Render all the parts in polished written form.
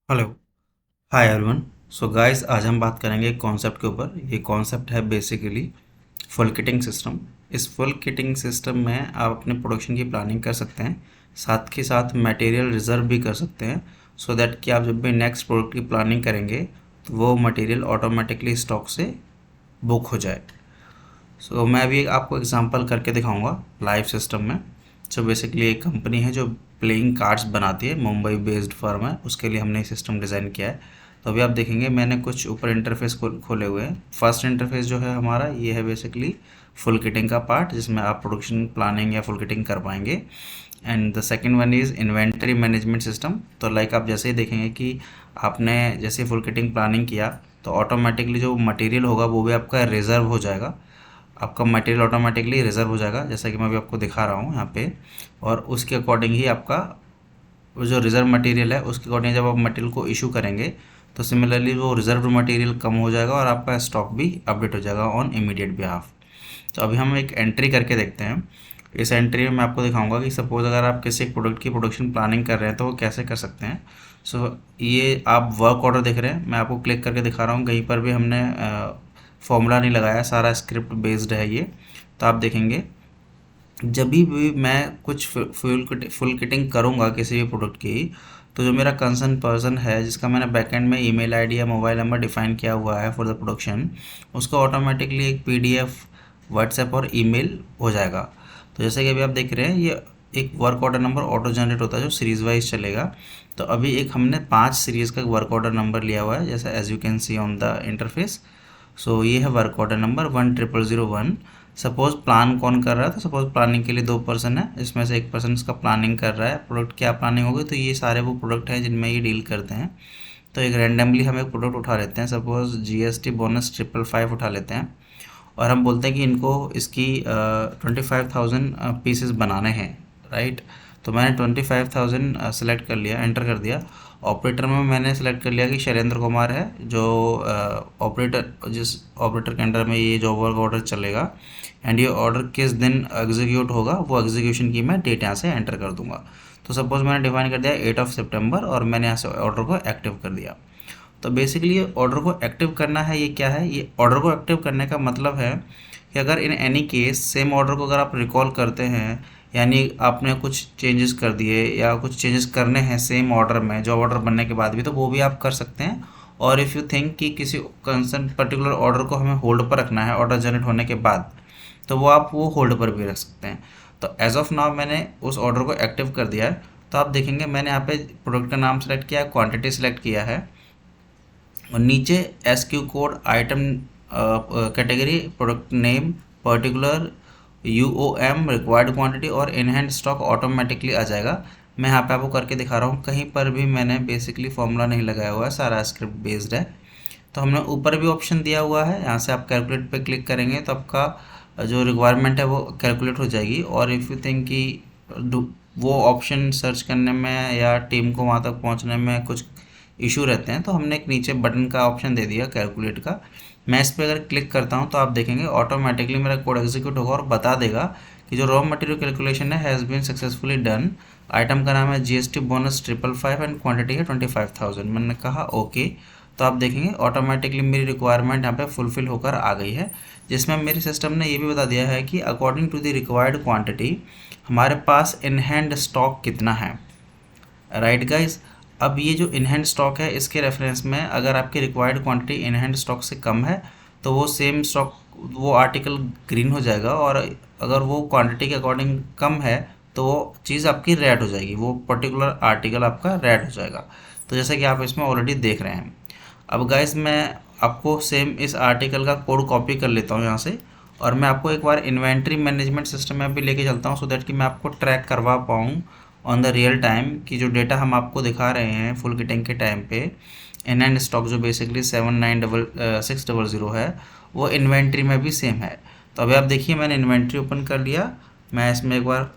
Hello. Hi everyone. So guys, आज हम बात करेंगे एक कॉन्सेप्ट के ऊपर। ये कॉन्सेप्ट है बेसिकली फुल किटिंग सिस्टम। इस फुल किटिंग सिस्टम में आप अपने प्रोडक्शन की प्लानिंग कर सकते हैं, साथ के साथ मटेरियल रिजर्व भी कर सकते हैं, सो दैट कि आप जब भी नेक्स्ट प्रोडक्ट की प्लानिंग करेंगे तो वो मटेरियल ऑटोमेटिकली स्टॉक से बुक हो जाए। सो मैं अभी आपको एग्जांपल करके दिखाऊंगा लाइव सिस्टम में। सो बेसिकली एक कंपनी है जो प्लेइंग कार्ड्स बनाती है, मुंबई बेस्ड फर्म है, उसके लिए हमने सिस्टम डिज़ाइन किया है। तो अभी आप देखेंगे मैंने कुछ ऊपर इंटरफेस खोले हुए हैं। फर्स्ट इंटरफेस जो है हमारा ये है बेसिकली फुल किटिंग का पार्ट, जिसमें आप प्रोडक्शन प्लानिंग या फुल किटिंग कर पाएंगे। And the second one is inventory management system. तो लाइक आप जैसे ही देखेंगे कि आपने जैसे फुल किटिंग प्लानिंग किया तो ऑटोमेटिकली जो मटेरियल होगा वो भी आपका रिजर्व हो जाएगा। आपका मटेरियल ऑटोमेटिकली रिजर्व हो जाएगा, जैसा कि मैं अभी आपको दिखा रहा हूँ यहाँ पे। और उसके अकॉर्डिंग ही आपका वो जो रिज़र्व मटेरियल है उसके अकॉर्डिंग जब आप मटेरियल को इशू करेंगे तो सिमिलरली वो रिज़र्व मटेरियल कम हो जाएगा और आपका स्टॉक भी अपडेट हो जाएगा ऑन इमीडिएट बिहाफ। तो अभी हम एक एंट्री करके देखते हैं। इस एंट्री में मैं आपको दिखाऊंगा कि सपोज़ अगर आप किसी एक प्रोडक्ट की प्रोडक्शन प्लानिंग कर रहे हैं तो वो कैसे कर सकते हैं। सो ये आप वर्क ऑर्डर देख रहे हैं, मैं आपको क्लिक करके दिखा रहा हूँ। कहीं पर भी हमने फॉर्मूला नहीं लगाया, सारा स्क्रिप्ट बेस्ड है ये। तो आप देखेंगे जब भी मैं कुछ फुल किटिंग करूँगा किसी भी प्रोडक्ट की, तो जो मेरा कंसर्न पर्सन है जिसका मैंने बैकएंड में ईमेल आईडी या मोबाइल नंबर डिफाइन किया हुआ है फॉर द प्रोडक्शन, उसको ऑटोमेटिकली एक पीडीएफ व्हाट्सएप और ईमेल हो जाएगा। तो जैसे कि अभी आप देख रहे हैं ये एक work order number auto generate होता है जो सीरीज़ वाइज चलेगा। तो अभी एक हमने 5 सीरीज़ का वर्क ऑर्डर नंबर लिया हुआ है, जैसा as you can see on the interface. So ये है work order number 10001। Suppose plan कौन कर रहा है, तो सपोज़ प्लानिंग के लिए 2 पर्सन है, इसमें से एक पर्सन इसका प्लानिंग कर रहा है। प्रोडक्ट क्या प्लानिंग होगी, तो ये सारे वो प्रोडक्ट हैं जिनमें ये डील करते हैं। तो एक रैंडमली हम एक प्रोडक्ट उठा लेते हैं, सपोज़ जीएसटी बोनस 555 उठा लेते हैं और हम बोलते हैं कि इनको इसकी 25,000 पीसेस बनाने हैं, राइट। तो मैंने 25,000 सेलेक्ट कर लिया, एंटर कर दिया। ऑपरेटर में मैंने सेलेक्ट कर लिया कि शैलेंद्र कुमार है जो ऑपरेटर, जिस ऑपरेटर के अंडर में ये जॉब वर्क ऑर्डर चलेगा। एंड ये ऑर्डर किस दिन एग्जीक्यूट होगा वो एग्जीक्यूशन की मैं डेट यहाँ से एंटर कर दूंगा। तो सपोज़ मैंने डिफाइन कर दिया 8 सितंबर और मैंने यहाँ से ऑर्डर को एक्टिव कर दिया। तो बेसिकली ये ऑर्डर को एक्टिव करना है, ये क्या है, ये ऑर्डर को एक्टिव करने का मतलब है कि अगर in any case same order को अगर आप रिकॉल करते हैं, यानी आपने कुछ चेंजेस कर दिए या कुछ चेंजेस करने हैं सेम ऑर्डर में जॉब ऑर्डर बनने के बाद भी, तो वो भी आप कर सकते हैं। और इफ़ यू थिंक कि किसी कंसर्न पर्टिकुलर ऑर्डर को हमें होल्ड पर रखना है ऑर्डर जनरेट होने के बाद, तो वो आप वो होल्ड पर भी रख सकते हैं। तो एज ऑफ नाउ मैंने उस ऑर्डर को एक्टिव कर दिया है। तो आप देखेंगे मैंने यहाँ पे प्रोडक्ट का नाम सेलेक्ट किया है, क्वांटिटी सेलेक्ट किया है और नीचे S Q code item category product name particular UOM required quantity और इन हैंड स्टॉक ऑटोमेटिकली आ जाएगा। मैं यहाँ पे आपको करके दिखा रहा हूँ, कहीं पर भी मैंने बेसिकली फॉर्मूला नहीं लगाया हुआ है, सारा स्क्रिप्ट बेस्ड है। तो हमने ऊपर भी ऑप्शन दिया हुआ है, यहाँ से आप कैलकुलेट पे क्लिक करेंगे तो आपका जो रिक्वायरमेंट है वो कैलकुलेट हो जाएगी। और इफ़ यू थिंक कि वो ऑप्शन सर्च करने में या टीम को वहाँ तक पहुँचने में कुछ इशू रहते हैं, तो हमने एक नीचे बटन का ऑप्शन दे दिया कैलकुलेट का। मैं इस पर अगर क्लिक करता हूँ तो आप देखेंगे ऑटोमेटिकली मेरा कोड एग्जीक्यूट होगा और बता देगा कि जो रॉ मटेरियल कैलकुलेशन है has been successfully done. Item का नाम है जीएसटी बोनस 555 एंड क्वांटिटी है 25,000। मैंने कहा ओके। तो आप देखेंगे ऑटोमेटिकली मेरी रिक्वायरमेंट यहाँ पे फुलफिल होकर आ गई है, जिसमें मेरे सिस्टम ने ये भी बता दिया है कि according to the required quantity हमारे पास इन हैंड स्टॉक कितना है, राइट गाइज। अब ये जो इन हैंड स्टॉक है इसके रेफरेंस में अगर आपकी required quantity in hand stock से कम है तो वो सेम स्टॉक वो आर्टिकल ग्रीन हो जाएगा, और अगर वो क्वांटिटी के अकॉर्डिंग कम है तो वो चीज़ आपकी रेड हो जाएगी, वो पर्टिकुलर आर्टिकल आपका रेड हो जाएगा। तो जैसे कि आप इसमें ऑलरेडी देख रहे हैं। अब गाइस मैं आपको सेम इस आर्टिकल का कोड कॉपी कर लेता हूँ यहाँ से, और मैं आपको एक बार इन्वेंट्री मैनेजमेंट सिस्टम में भी लेके चलता हूँ, सो दैट कि मैं आपको ट्रैक करवा पाऊँ ऑन द रियल टाइम कि जो डेटा हम आपको दिखा रहे हैं फुल किटिंग के टाइम पे इन एंड स्टॉक जो बेसिकली 79600 है वो इन्वेंट्री में भी सेम है। तो अभी आप देखिए मैंने इन्वेंट्री ओपन कर लिया। मैं इसमें एक बार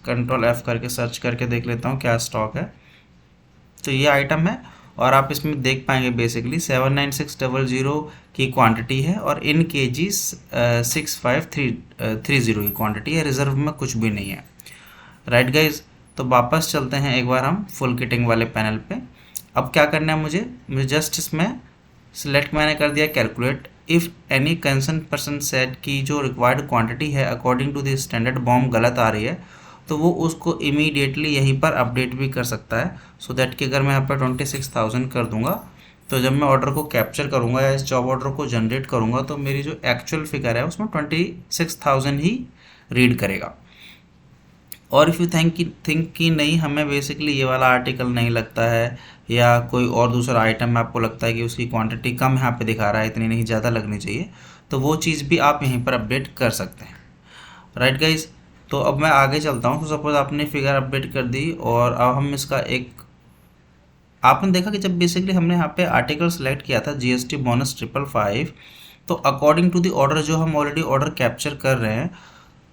कंट्रोल F करके सर्च करके देख लेता हूँ क्या स्टॉक है। तो ये आइटम है और आप इसमें देख पाएंगे बेसिकली 79600 की क्वांटिटी है और इन केजी 6530 की क्वांटिटी है, रिजर्व में कुछ भी नहीं है, राइट गाइज। तो वापस चलते हैं एक बार हम फुल किटिंग वाले पैनल पे। अब क्या करना है मुझे जस्ट इसमें सिलेक्ट मैंने कर दिया calculate. If any concern person said कि जो रिक्वायर्ड क्वांटिटी है according to the standard BOM गलत आ रही है, तो वो उसको इमीडिएटली यहीं पर अपडेट भी कर सकता है। सो दैट कि अगर मैं यहाँ पर 26,000 कर दूंगा, तो जब मैं ऑर्डर को कैप्चर करूँगा या इस जॉब ऑर्डर को जनरेट करूँगा, तो मेरी जो एक्चुअल फिगर है उसमें 26,000 ही रीड करेगा। और इफ़ यू थिंक कि नहीं हमें बेसिकली ये वाला आर्टिकल नहीं लगता है, या कोई और दूसरा आइटम आपको लगता है कि उसकी क्वांटिटी कम यहाँ पे दिखा रहा है, इतनी नहीं ज़्यादा लगनी चाहिए, तो वो चीज़ भी आप यहीं पर अपडेट कर सकते हैं। राइट गाइज, तो अब मैं आगे चलता हूँ। तो सपोज आपने फिगर अपडेट कर दी और अब हम इसका एक, आपने देखा कि जब बेसिकली हमने यहाँ पे आर्टिकल सेलेक्ट किया था GST बोनस 555, तो अकॉर्डिंग टू द ऑर्डर जो हम ऑलरेडी ऑर्डर कैप्चर कर रहे हैं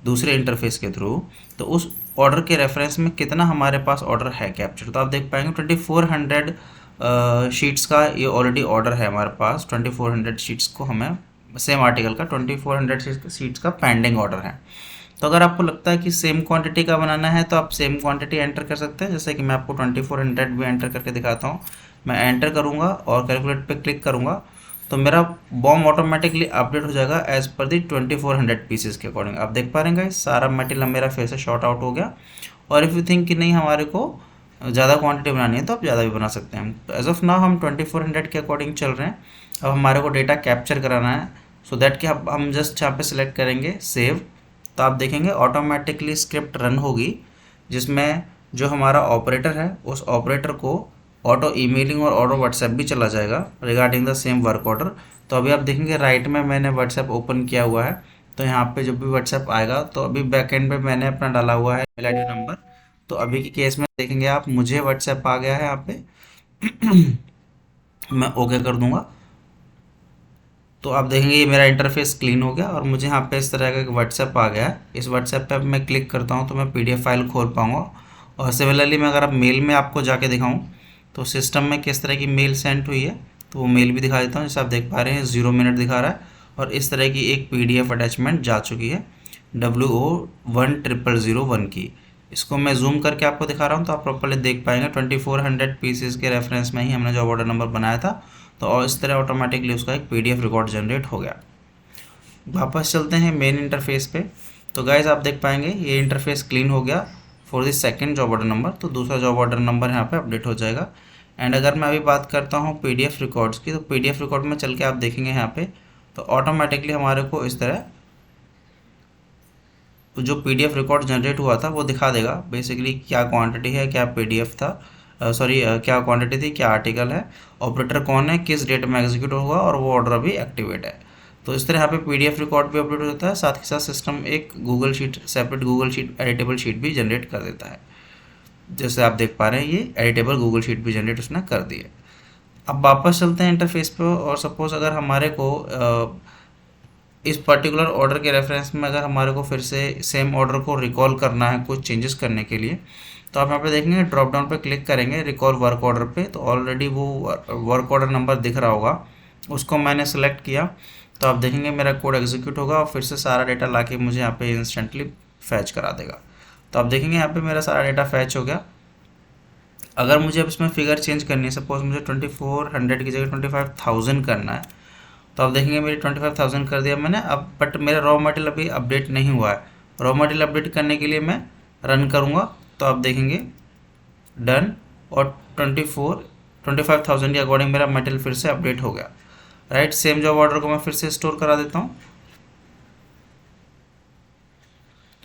दूसरे इंटरफेस के थ्रू, तो उस ऑर्डर के रेफरेंस में कितना हमारे पास ऑर्डर है कैप्चर, तो आप देख पाएंगे 2400 शीट्स का ये ऑलरेडी ऑर्डर है हमारे पास। 2400 शीट्स को हमें सेम आर्टिकल का 2400 शीट्स का पेंडिंग ऑर्डर है। तो अगर आपको लगता है कि सेम क्वांटिटी का बनाना है तो आप सेम क्वांटिटी एंटर कर सकते हैं। जैसे कि मैं आपको 2400 भी एंटर करके दिखाता हूँ। मैं एंटर करूँगा और कैलकुलेट पे क्लिक करूँगा, तो मेरा बॉम्ब ऑटोमेटिकली अपडेट हो जाएगा एज पर दी 2400 पीसेस के अकॉर्डिंग। आप देख पा रहे हैं गाइस, सारा मटेरियल मेरा फिर से शॉर्ट आउट हो गया। और इफ़ यू थिंक कि नहीं हमारे को ज़्यादा क्वांटिटी बनानी है तो आप ज़्यादा भी बना सकते हैं। तो एज ऑफ नाउ हम 2400 के अकॉर्डिंग चल रहे हैं। अब हमारे को डेटा कैप्चर कराना है, सो दैट कि अब हम जस्ट यहाँ पे सिलेक्ट करेंगे सेव। तो आप देखेंगे ऑटोमेटिकली स्क्रिप्ट रन होगी, जिसमें जो हमारा ऑपरेटर है उस ऑपरेटर को ऑटो ईमेलिंग और ऑटो व्हाट्सएप भी चला जाएगा regarding the same work order. तो अभी आप देखेंगे राइट में मैंने व्हाट्सएप ओपन किया हुआ है, तो यहाँ पे जब भी व्हाट्सएप आएगा तो अभी बैकएंड पे मैंने अपना डाला हुआ है ईमेल आईडी नंबर। तो अभी के केस में देखेंगे आप, मुझे व्हाट्सएप आ गया है यहाँ पे मैं ओके कर दूंगा। तो आप देखेंगे ये मेरा इंटरफेस क्लीन हो गया और मुझे यहाँ पे इस तरह का एक व्हाट्सएप आ गया है। इस व्हाट्सएप पे मैं क्लिक करता हूँ तो मैं PDF फाइल खोल पाऊँगा। और सिमिलरली मैं अगर आप मेल में आपको जाके दिखाऊँ तो सिस्टम में किस तरह की मेल सेंड हुई है, तो वो मेल भी दिखा देता हूँ। जैसे आप देख पा रहे हैं 0 मिनट दिखा रहा है और इस तरह की एक PDF अटैचमेंट जा चुकी है WO10001 की। इसको मैं जूम करके आपको दिखा रहा हूँ तो आप प्रॉपर्ली देख पाएंगे 2400 पीसेस के रेफरेंस में ही हमने जॉब ऑर्डर नंबर बनाया था। तो और इस तरह ऑटोमेटिकली उसका एक PDF रिकॉर्ड जनरेट हो गया। वापस चलते हैं मेन इंटरफेस पे। तो गाइज आप देख पाएंगे ये इंटरफेस क्लीन हो गया for the second job order number. तो दूसरा जॉब ऑर्डर नंबर यहाँ पे अपडेट हो जाएगा। एंड अगर मैं अभी बात करता हूँ PDF रिकॉर्ड्स की, तो PDF रिकॉर्ड में चल के आप देखेंगे यहाँ पे, तो ऑटोमेटिकली हमारे को इस तरह जो PDF रिकॉर्ड जनरेट हुआ था वो दिखा देगा बेसिकली क्या क्वांटिटी है, क्या PDF था, क्या क्वांटिटी थी, क्या आर्टिकल है, ऑपरेटर कौन है, किस डेट में एग्जीक्यूट हुआ और वो ऑर्डर अभी एक्टिवेट है। तो इस तरह यहाँ पे PDF रिकॉर्ड भी अपडेट हो जाता है। साथ ही साथ सिस्टम एक Google sheet, separate Google sheet, editable sheet भी जनरेट कर देता है। जैसे आप देख पा रहे हैं ये एडिटेबल गूगल शीट भी जनरेट उसने कर दी है। अब वापस चलते हैं इंटरफेस पे और सपोज अगर हमारे को इस पर्टिकुलर ऑर्डर के रेफरेंस में अगर हमारे को फिर से सेम ऑर्डर को रिकॉल करना है कुछ चेंजेस करने के लिए, तो आप यहाँ पे देखेंगे ड्रॉप डाउन पे क्लिक करेंगे रिकॉल वर्क ऑर्डर पे, तो ऑलरेडी वो वर्क ऑर्डर नंबर दिख रहा होगा, उसको मैंने सेलेक्ट किया। तो आप देखेंगे मेरा कोड एग्जीक्यूट होगा और फिर से सारा डेटा लाके मुझे यहाँ पे इंस्टेंटली फैच करा देगा। तो आप देखेंगे यहाँ पे मेरा सारा डेटा फैच हो गया। अगर मुझे अब इसमें फिगर चेंज करनी है, सपोज मुझे 2400 की जगह 25,000 करना है, तो आप देखेंगे मेरी 25,000 कर दिया मैंने। अब बट मेरा रॉ मटेरियल अभी अपडेट नहीं हुआ है। रॉ मटेरियल अपडेट करने के लिए मैं रन करूँगा, तो आप देखेंगे डन और 25,000 के अकॉर्डिंग मेरा मटेरियल फिर से अपडेट हो गया। राइट, सेम जॉब ऑर्डर को मैं फिर से स्टोर करा देता हूँ,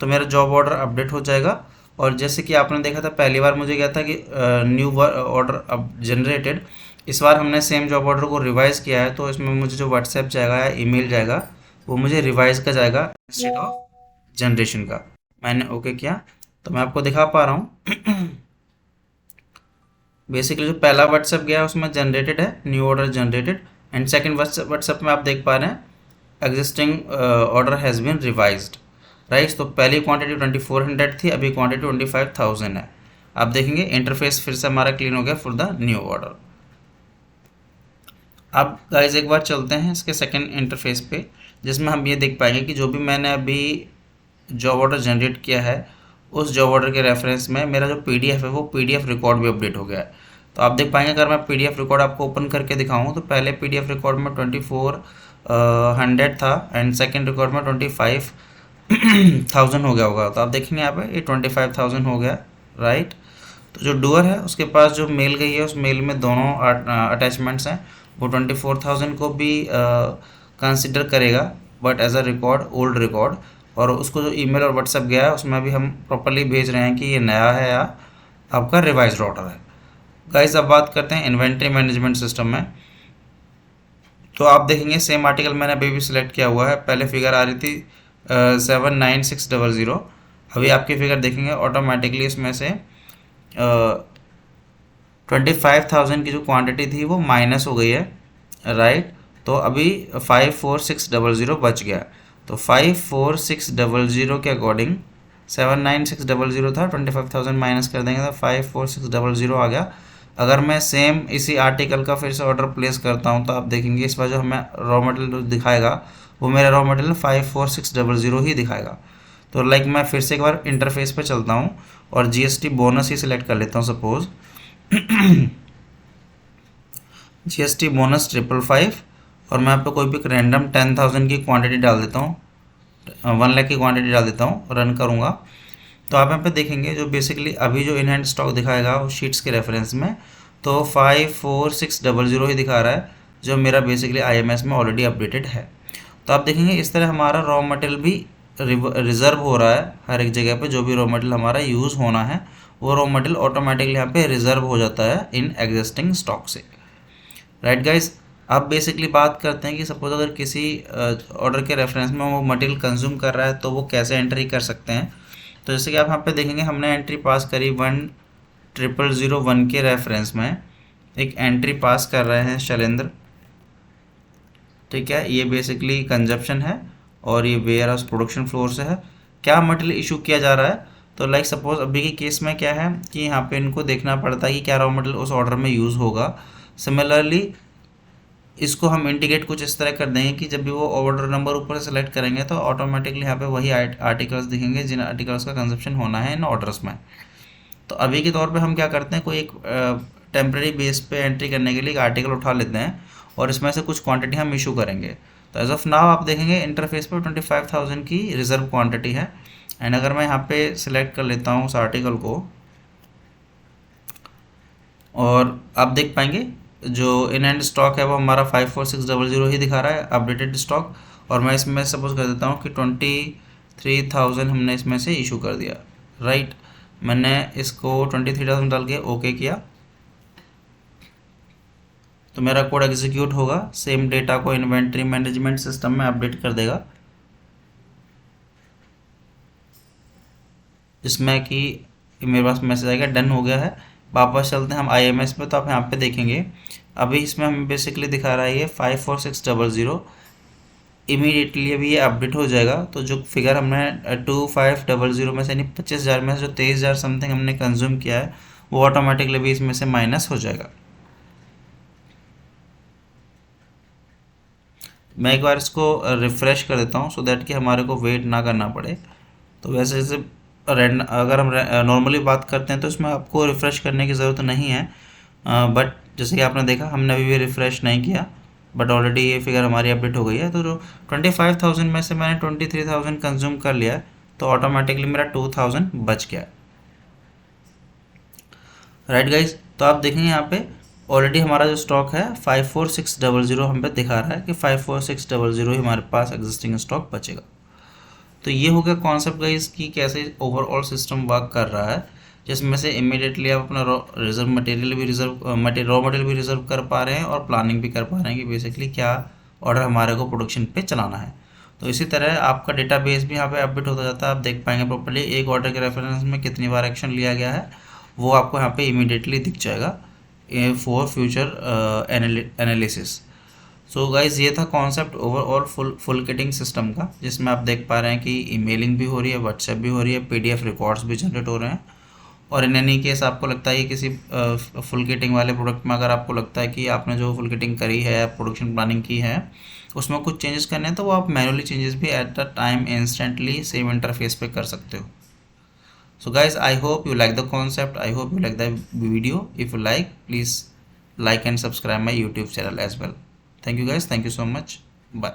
तो मेरा जॉब ऑर्डर अपडेट हो जाएगा। और जैसे कि आपने देखा था पहली बार मुझे क्या था कि न्यू ऑर्डर अब जनरेटेड, इस बार हमने सेम जॉब ऑर्डर को रिवाइज किया है, तो इसमें मुझे जो व्हाट्सएप जाएगा या ईमेल जाएगा वो मुझे रिवाइज का जाएगा इंस्टेड ऑफ जनरेशन का। मैंने ओके किया तो मैं आपको दिखा पा रहा हूँ बेसिकली जो पहला व्हाट्सएप गया उसमें जनरेटेड है, new order generated. And second WhatsApp में आप देख पा रहे हैं existing order has been revised. Right, तो पहली क्वांटिटी 2400 थी, अभी क्वांटिटी 25,000 है। आप देखेंगे इंटरफेस फिर से हमारा क्लीन हो गया फॉर द न्यू ऑर्डर। अब गाइज एक बार चलते हैं इसके सेकंड इंटरफेस पे, जिसमें हम ये देख पाएंगे कि जो भी मैंने अभी जॉब ऑर्डर जनरेट किया है उस जॉब ऑर्डर के रेफरेंस में मेरा जो PDF है वो PDF रिकॉर्ड भी अपडेट हो गया है। तो आप देख पाएंगे अगर मैं PDF रिकॉर्ड आपको ओपन करके दिखाऊं तो पहले PDF रिकॉर्ड में 2400 था एंड सेकंड रिकॉर्ड में 25,000 हो गया होगा। तो आप देखेंगे यहाँ पे ये 25,000 हो गया, राइट। तो जो डूअर है उसके पास जो मेल गई है उस मेल में दोनों अटैचमेंट्स हैं, वो 24,000 को भी कंसिडर करेगा but as a record, old record, और उसको जो ईमेल और व्हाट्सएप गया है उसमें भी हम प्रॉपरली भेज रहे हैं कि ये नया है या आपका रिवाइज्ड ऑर्डर है। गाइस अब बात करते हैं इन्वेंट्री मैनेजमेंट सिस्टम में। तो आप देखेंगे सेम आर्टिकल मैंने अभी भी सिलेक्ट किया हुआ है, पहले फिगर आ रही थी 79600, अभी आपकी फिगर देखेंगे ऑटोमेटिकली इसमें से 25,000 की जो क्वांटिटी थी वो माइनस हो गई है, राइट। तो अभी 54600 बच गया। तो 54600 के अकॉर्डिंग 79600 था, 25,000 माइनस कर देंगे तो 54600 आ गया। अगर मैं सेम इसी आर्टिकल का फिर से ऑर्डर प्लेस करता हूं तो आप देखेंगे इस बार जो हमें रॉ मटेरियल दिखाएगा वो मेरा रॉ मटेरियल 54600 ही दिखाएगा। तो लाइक मैं फिर से एक बार इंटरफेस पे चलता हूं और GST बोनस ही सिलेक्ट कर लेता हूं सपोज GST बोनस 555, और मैं यहाँ पे कोई भी रैंडम 10,000 की क्वांटिटी डाल देता हूँ, 1 लाख की क्वांटिटी डाल देता हूँ, रन करूँगा। तो आप यहाँ पे देखेंगे जो बेसिकली अभी जो इन हैंड स्टॉक दिखाएगा वो शीट्स के रेफरेंस में तो 54600 ही दिखा रहा है, जो मेरा बेसिकली IMS में ऑलरेडी अपडेटेड है। तो आप देखेंगे इस तरह हमारा रॉ मटेरियल भी रिजर्व हो रहा है हर एक जगह पे, जो भी रॉ मटेरियल हमारा यूज़ होना है वो रॉ मटेरियल ऑटोमेटिकली यहाँ पे रिजर्व हो जाता है इन एग्जिस्टिंग स्टॉक से, राइट गाइज। अब बेसिकली बात करते हैं कि सपोज अगर किसी ऑर्डर के रेफरेंस में वो मटेरियल कंज्यूम कर रहा है तो वो कैसे एंट्री कर सकते हैं। तो जैसे कि आप यहाँ पे देखेंगे हमने एंट्री पास करी 10001 के रेफरेंस में एक एंट्री पास कर रहे हैं शैलेंद्र, ठीक है। ये बेसिकली कंजप्शन है और ये वेयर हाउस प्रोडक्शन फ्लोर से है। क्या मटेरियल इशू किया जा रहा है, तो लाइक सपोज अभी के केस में क्या है कि यहाँ पे इनको देखना पड़ता है कि क्या रॉ मटेरियल उस ऑर्डर में यूज़ होगा। सिमिलरली इसको हम इंडिकेट कुछ इस तरह कर देंगे कि जब भी वो ऑर्डर नंबर ऊपर से सेलेक्ट करेंगे तो ऑटोमेटिकली यहाँ पे वही आर्टिकल्स दिखेंगे जिन आर्टिकल्स का कंजप्शन होना है इन ऑर्डर्स में। तो अभी के तौर पे हम क्या करते हैं, कोई एक टेम्प्रेरी बेस पे एंट्री करने के लिए एक आर्टिकल उठा लेते हैं और इसमें से कुछ क्वांटिटी हम इशू करेंगे। तो एज ऑफ नाउ आप देखेंगे इंटरफेस पर 25,000 की रिजर्व क्वान्टिटी है। एंड अगर मैं यहाँ पे सिलेक्ट कर लेता हूँ उस आर्टिकल को और आप देख पाएंगे जो इन हैंड स्टॉक है वो हमारा 54600 ही दिखा रहा है अपडेटेड स्टॉक, और मैं इसमें सपोज कर देता हूँ कि 23,000 हमने इसमें से इशू कर दिया, राइट। मैंने इसको 23,000 डाल के ओके किया तो मेरा कोड एग्जीक्यूट होगा, सेम डेटा को इन्वेंट्री मैनेजमेंट सिस्टम में अपडेट कर देगा, इसमें कि मेरे पास मैसेज आएगा डन हो गया है। वापस चलते हैं हम IMS पे, तो आप यहाँ पे देखेंगे अभी इसमें हमें बेसिकली दिखा रहा है ये 54600, इमीडिएटली अभी ये अपडेट हो जाएगा। तो जो फिगर हमने 2500 में से यानी 25,000 में से जो 23,000 समथिंग हमने कंज्यूम किया है वो ऑटोमेटिकली भी इसमें से माइनस हो जाएगा। मैं एक बार इसको रिफ़्रेश कर देता हूँ सो दैट कि हमारे को वेट ना करना पड़े। तो वैसे जैसे अगर हम नॉर्मली बात करते हैं तो इसमें आपको रिफ़्रेश करने की ज़रूरत नहीं है, बट जैसे कि आपने देखा हमने अभी भी रिफ़्रेश नहीं किया बट ऑलरेडी ये फिगर हमारी अपडेट हो गई है। तो जो 25,000 में से मैंने 23,000 कंज्यूम कर लिया तो ऑटोमेटिकली मेरा 2,000 बच गया, राइट गाइज। तो आप देखेंगे यहाँ पे ऑलरेडी हमारा जो स्टॉक है 54600 हम पे दिखा रहा है कि 54600 ही हमारे पास एग्जिस्टिंग स्टॉक बचेगा। तो ये हो गया कॉन्सेप्ट गाइस कि कैसे ओवरऑल सिस्टम वर्क कर रहा है, जिसमें से इमीडिएटली आप अपना रॉ मटेरियल भी रिजर्व कर पा रहे हैं और प्लानिंग भी कर पा रहे हैं कि बेसिकली क्या ऑर्डर हमारे को प्रोडक्शन पे चलाना है। तो इसी तरह आपका डेटाबेस भी यहाँ पे अपडेट होता जाता है, आप देख पाएंगे प्रॉपर्ली एक ऑर्डर के रेफरेंस में कितनी बार एक्शन लिया गया है वो आपको यहाँ पे इमीडिएटली दिख जाएगा for future analysis. So guys ये था concept overall full kiting system का, जिसमें आप देख पा रहे हैं कि ईमेलिंग भी हो रही है, व्हाट्सएप भी हो रही है, PDF रिकॉर्ड्स भी जनरेट हो रहे हैं। और इन एनी केस आपको लगता है कि किसी फुल किटिंग वाले प्रोडक्ट में अगर आपको लगता है कि आपने जो फुल किटिंग करी है, प्रोडक्शन प्लानिंग की है, उसमें कुछ चेंजेस करने हैं तो वो आप मैनुअली चेंजेस भी at the time instantly same interface पे कर सकते हो। So guys, I hope you like the concept. I hope you like the video. If you like, please like and subscribe my YouTube channel as well. Thank you guys. Thank you so much. Bye.